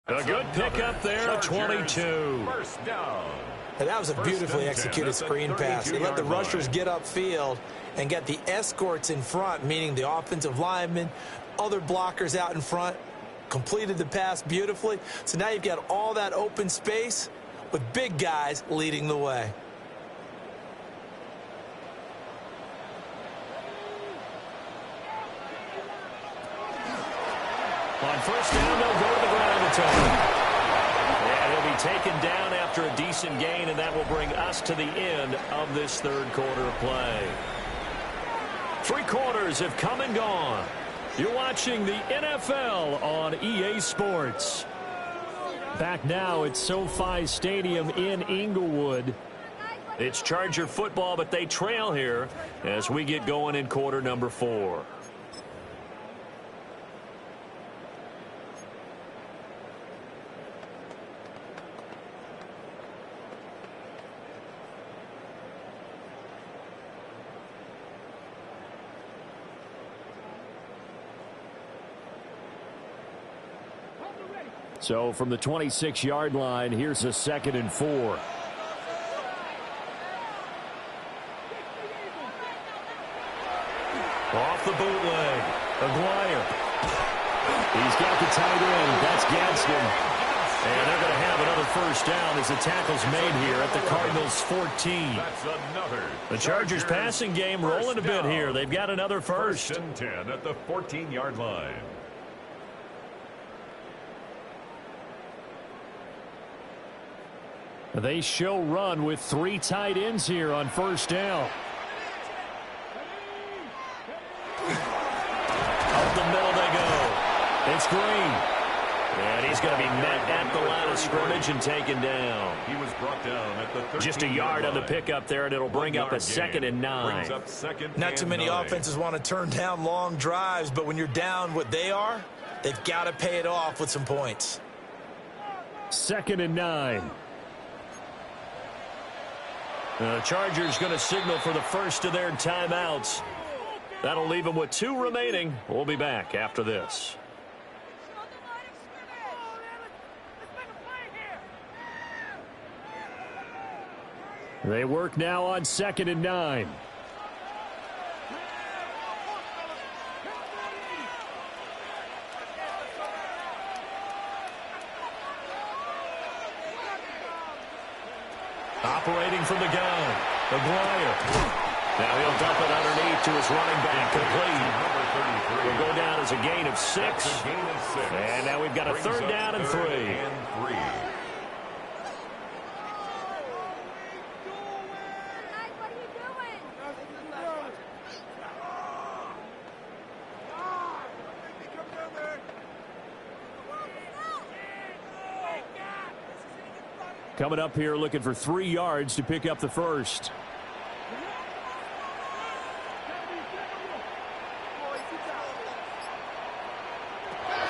A good pickup there, 22. First down. And that was a beautifully executed screen pass. They let the rushers get upfield and get the escorts in front, meaning the offensive linemen, other blockers out in front, completed the pass beautifully. So now you've got all that open space with big guys leading the way. On 1st down, they'll go to the ground and and he'll be taken down after a decent gain, and that will bring us to the end of this 3rd quarter of play. 3 quarters have come and gone. You're watching the NFL on EA Sports. Back now at SoFi Stadium in Inglewood. It's Charger football, but they trail here as we get going in quarter number 4. So from the 26-yard line, here's a 2nd and 4. Off the bootleg. Aguirre. He's got the tight end. That's Gadsden. And they're going to have another 1st down as the tackle's made here at the Cardinals 14. That's another. The Chargers passing game rolling a bit here. They've got another 1st. 1st and 10 at the 14-yard line. They show run with 3 tight ends here on 1st down. Up the middle they go. It's Green. And he he's going to be met at the line of scrimmage and taken down. He was brought down at the 13-yard Just a yard on the pickup there, and it'll bring up a 2nd and 9. Not too many offenses want to turn down long drives, but when you're down what they are, they've got to pay it off with some points. 2nd and 9. The Chargers going to signal for the first of their timeouts. That'll leave them with 2 remaining. We'll be back after this. They work now on 2nd and 9. Operating from the gun, McGuire. Now he'll dump it underneath to his running back, complete. Will go down as a gain of 6. And now we've got a 3rd down and 3. Coming up here looking for 3 yards to pick up the first.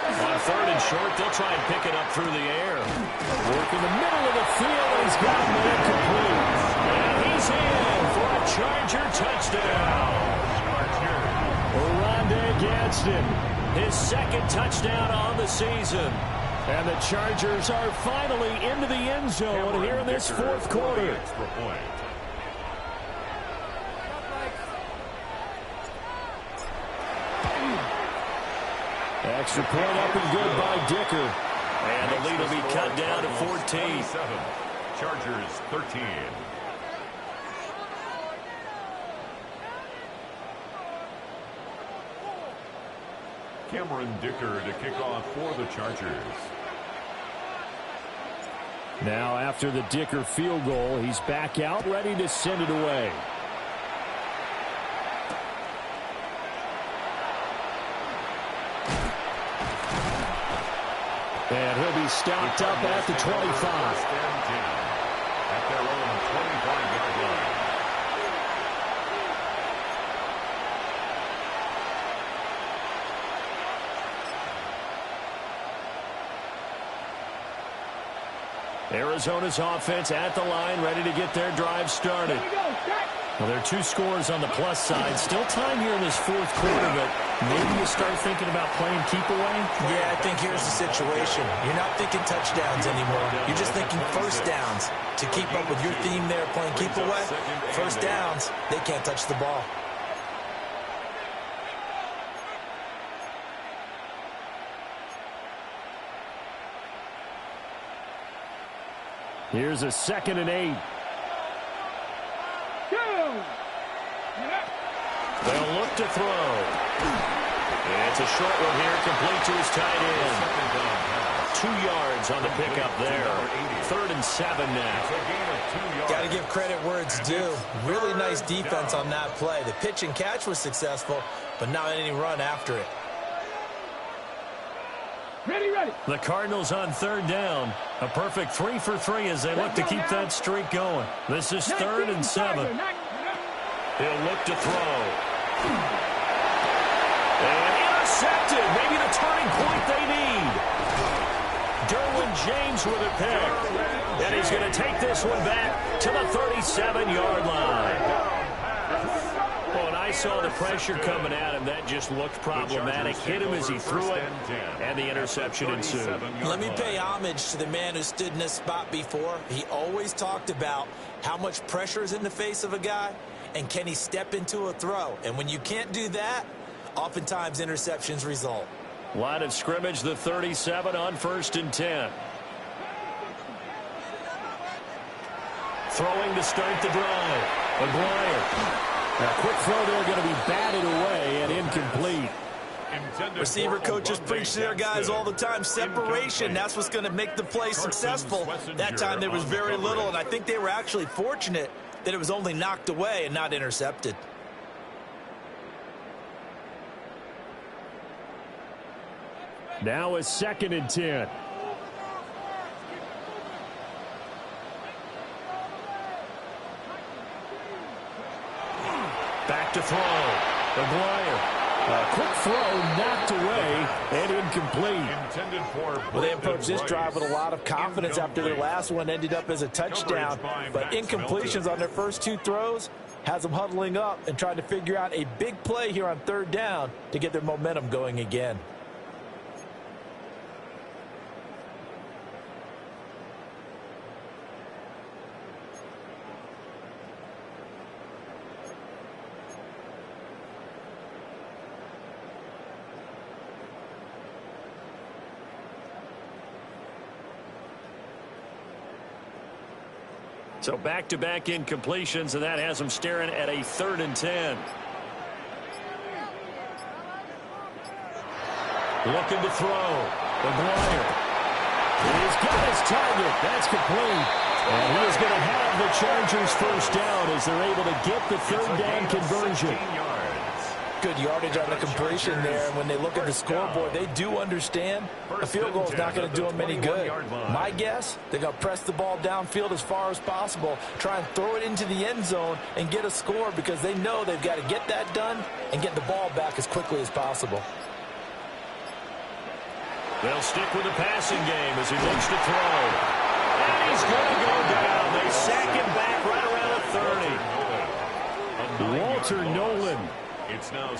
On 3rd and short, they'll try and pick it up through the air. Work in the middle of the field, and he's got him incomplete. And he's in for a Charger touchdown. Rondé Gadsden, his 2nd touchdown on the season. And the Chargers are finally into the end zone here in this 4th quarter. Extra point up and good by Dicker. And the lead will be cut down to 14. Chargers 13. Cameron Dicker to kick off for the Chargers. Now after the Dicker field goal, he's back out ready to send it away. And he'll be stopped up at the 25. At their own 25-yard line. Arizona's offense at the line, ready to get their drive started. Well, there are 2 scores on the plus side. Still time here in this 4th quarter, but maybe you start thinking about playing keep away? Yeah, I think here's the situation. You're not thinking touchdowns anymore. You're just thinking first downs. To keep up with your theme there, playing keep away, first downs, they can't touch the ball. Here's a 2nd and 8. They'll look to throw. It's a short one here, complete to his tight end. 2 yards on the pickup there. 3rd and 7 now. Got to give credit where it's due. Really nice defense on that play. The pitch and catch was successful, but not any run after it. Ready. The Cardinals on 3rd down. A perfect 3 for 3 as they look to keep that streak going. This is 3rd and 7. He'll look to throw. And intercepted. Maybe the turning point they need. Derwin James with a pick. And he's going to take this one back to the 37-yard line. Well, and I saw the pressure coming at him. That just looked problematic. Hit him as he threw it, and the interception ensued. Let me pay homage to the man who stood in this spot before. He always talked about how much pressure is in the face of a guy, and can he step into a throw. And when you can't do that, oftentimes interceptions result. Line of scrimmage, the 37 on 1st and 10. Throwing to start the drive. McGuire. A quick throw there going to be batted away and incomplete. Receiver coaches preach to their guys all the time. Separation, that's what's going to make the play successful. That time there was very little, and I think they were actually fortunate that it was only knocked away and not intercepted. Now a 2nd and 10. Back to throw. McGuire. Quick throw, knocked away, and incomplete. Well, they approached this drive with a lot of confidence after their last one ended up as a touchdown. But incompletions on their first two throws has them huddling up and trying to figure out a big play here on third down to get their momentum going again. So back-to-back incompletions, and that has them staring at a 3rd and 10. Looking to throw. McGuire. He's got his target. That's complete. And he is going to have the Chargers first down as they're able to get the third down conversion. Good yardage on the completion there. And when they look at the scoreboard, they do understand a field goal is not going to do them any good. My guess, they're going to press the ball downfield as far as possible, try and throw it into the end zone and get a score because they know they've got to get that done and get the ball back as quickly as possible. They'll stick with the passing game as he looks to throw. And he's going to go down. They sack him back right around the 30. Walter Nolan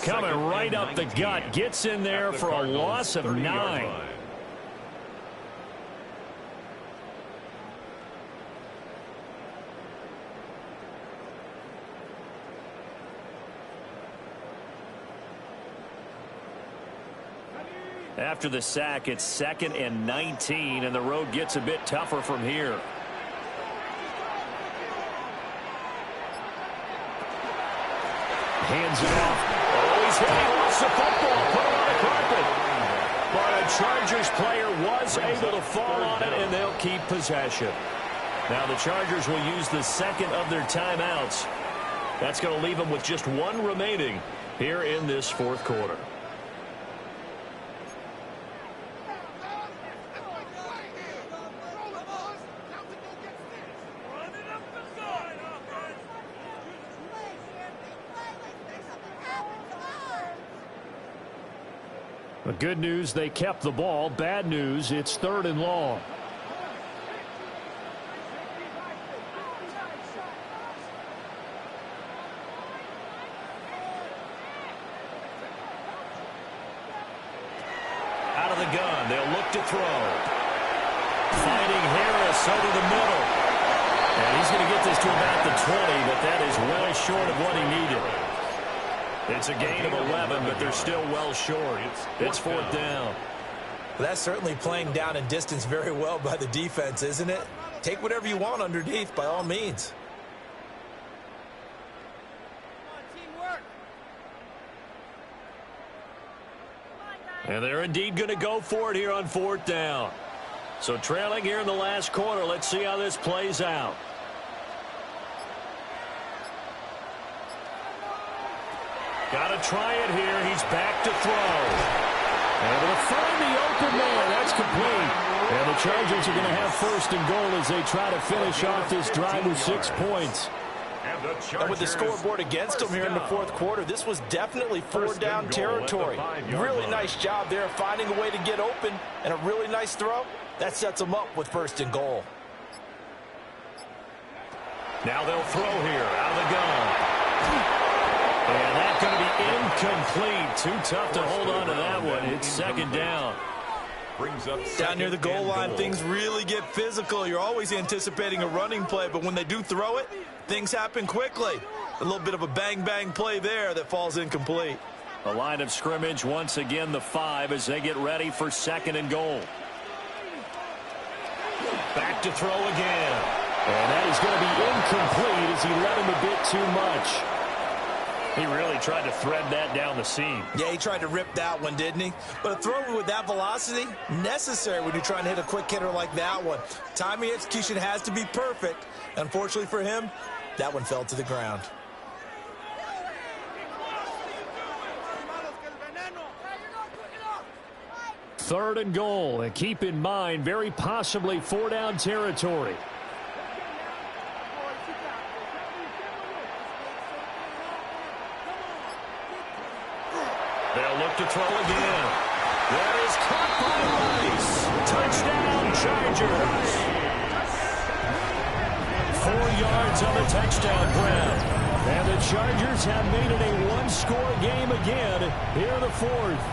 coming right up the gut. Gets in there for a loss of 9. After the sack, it's 2nd and 19, and the road gets a bit tougher from here. Hands it off. Oh, he's hit. He lost the football. Put it on the carpet. But a Chargers player was able to fall on it, and they'll keep possession. Now the Chargers will use the 2nd of their timeouts. That's going to leave them with just 1 remaining here in this 4th quarter. The good news, they kept the ball. Bad news, it's 3rd and long. Out of the gun, they'll look to throw. Finding Harris over the middle. And he's going to get this to about the 20, but that is well short of what he needed. It's a gain of 11, but they're still well short. It's 4th down. Well, that's certainly playing down in distance very well by the defense, isn't it? Take whatever you want underneath, by all means. And they're indeed going to go for it here on 4th down. So trailing here in the last quarter, let's see how this plays out. Got to try it here. He's back to throw. Able to find the open man. That's complete. And the Chargers are going to have 1st and goal as they try to finish off this drive with 6 points. And with the scoreboard against them here in the 4th quarter, this was definitely 4-down territory. Really nice job there finding a way to get open and a really nice throw. That sets them up with 1st and goal. Now they'll throw here out of the gun. And that's going to be incomplete. Too tough to hold on to that one. It's 2nd down. Down near the goal line, things really get physical. You're always anticipating a running play, but when they do throw it, things happen quickly. A little bit of a bang-bang play there that falls incomplete. The line of scrimmage, once again, the 5 as they get ready for 2nd and goal. Back to throw again. And that is going to be incomplete as he led him a bit too much. He really tried to thread that down the seam. Yeah, he tried to rip that one, didn't he? But a throw with that velocity, necessary when you're trying to hit a quick hitter like that one. Timing execution has to be perfect. Unfortunately for him, that one fell to the ground. Third and goal, and keep in mind, very possibly 4-down territory. They'll look to throw again. That is caught by Rice. Touchdown, Chargers. 4 yards on the touchdown grab. And the Chargers have made it a one-score game again here in the fourth.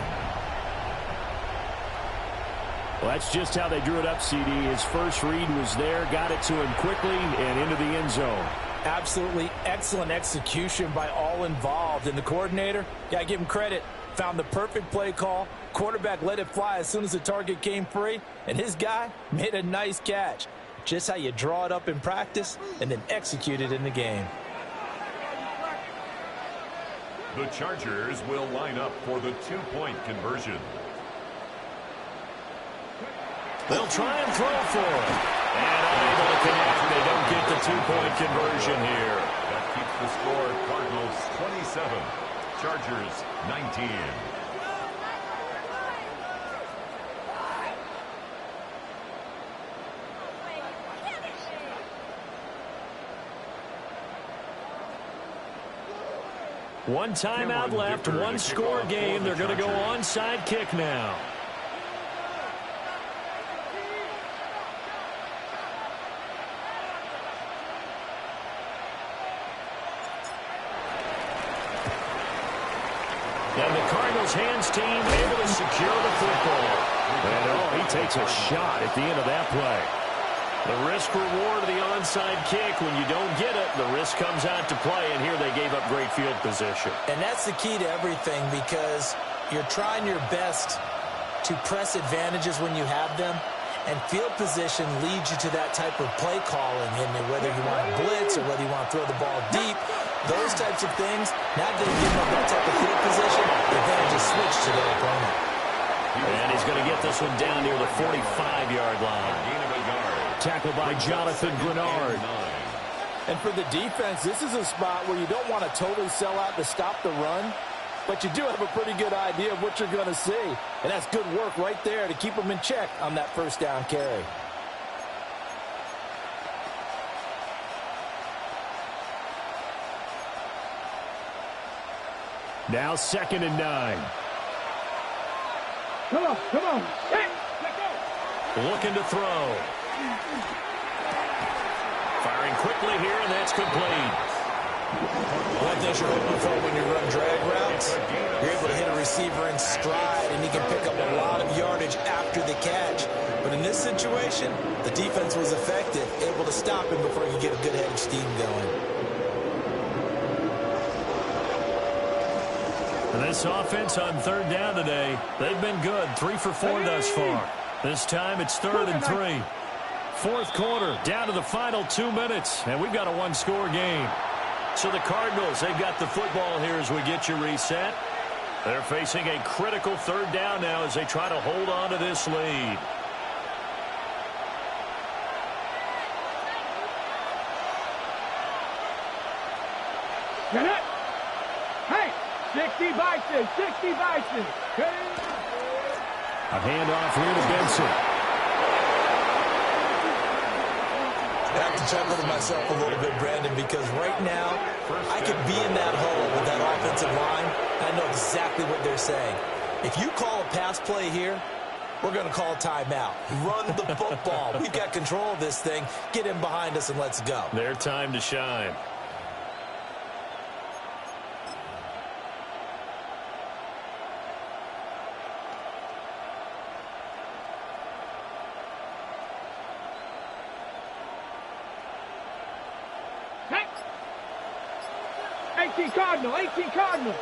Well, that's just how they drew it up, CD. His first read was there, got it to him quickly, and into the end zone. Absolutely excellent execution by all involved. And the coordinator, got to give him credit, found the perfect play call. Quarterback let it fly as soon as the target came free, and his guy made a nice catch. Just how you draw it up in practice and then execute it in the game. The Chargers will line up for the two-point conversion. They'll try and throw for it. And unable to connect. They don't get the two-point conversion here. That keeps the score Cardinals 27, Chargers 19. One timeout left, one-score game. They're going to go onside kick now. And the Cardinals' hands team able to secure the football. And oh, he takes a shot at the end of that play. The risk-reward of the onside kick, when you don't get it, the risk comes out to play, and here they gave up great field position. And that's the key to everything, because you're trying your best to press advantages when you have them, and field position leads you to that type of play calling, and whether you want to blitz or whether you want to throw the ball deep, those types of things, not going to give them that type of field position, but then just switch to their opponent. And he's going to get this one down near the 45-yard line. Tackled by Jonathan Grenard. And for the defense, this is a spot where you don't want to totally sell out to stop the run, but you do have a pretty good idea of what you're going to see. And that's good work right there to keep them in check on that first down carry. Now 2nd and 9. Come on, come on. Hey, let's go. Looking to throw. Firing quickly here, and that's complete. One thing you're hoping for when you run drag routes, you're able to hit a receiver in stride, and he can pick up a lot of yardage after the catch. But in this situation, the defense was effective, able to stop him before he could get a good head of steam going. And this offense on 3rd down today, they've been good. 3 for 4 thus far. This time it's 3rd and 3. 4th quarter, down to the final 2 minutes, and we've got a one-score game. So the Cardinals, they've got the football here as we get you reset. They're facing a critical 3rd down now as they try to hold on to this lead. Get it. Hey, 60 Bison, 60 Bison. Hey. A handoff here to Benson. I have to chuckle to myself a little bit, Brandon, because right now I could be in that hole with that offensive line, and I know exactly what they're saying. If you call a pass play here, we're going to call a timeout. Run the football. We've got control of this thing. Get in behind us and let's go. Their time to shine. Cardinal, 18 Cardinal.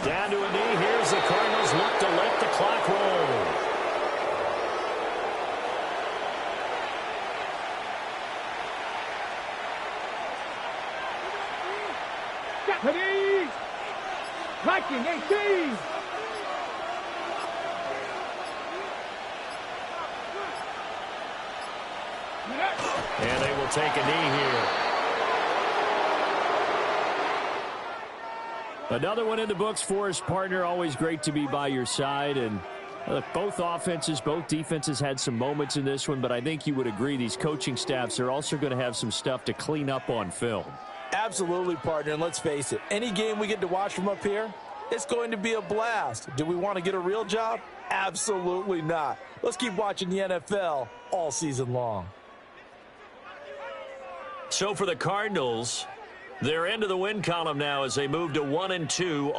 Down to a knee. Here's the Cardinals look to let the clock roll. Japanese. Viking, 18. And they will take a knee here. Another one in the books for us, partner. Always great to be by your side. And look, both offenses, both defenses had some moments in this one, but I think you would agree these coaching staffs are also going to have some stuff to clean up on film. Absolutely, partner, and let's face it, any game we get to watch from up here, it's going to be a blast. Do we want to get a real job? Absolutely not. Let's keep watching the NFL all season long. So for the Cardinals, they're into the win column now as they move to 1-2.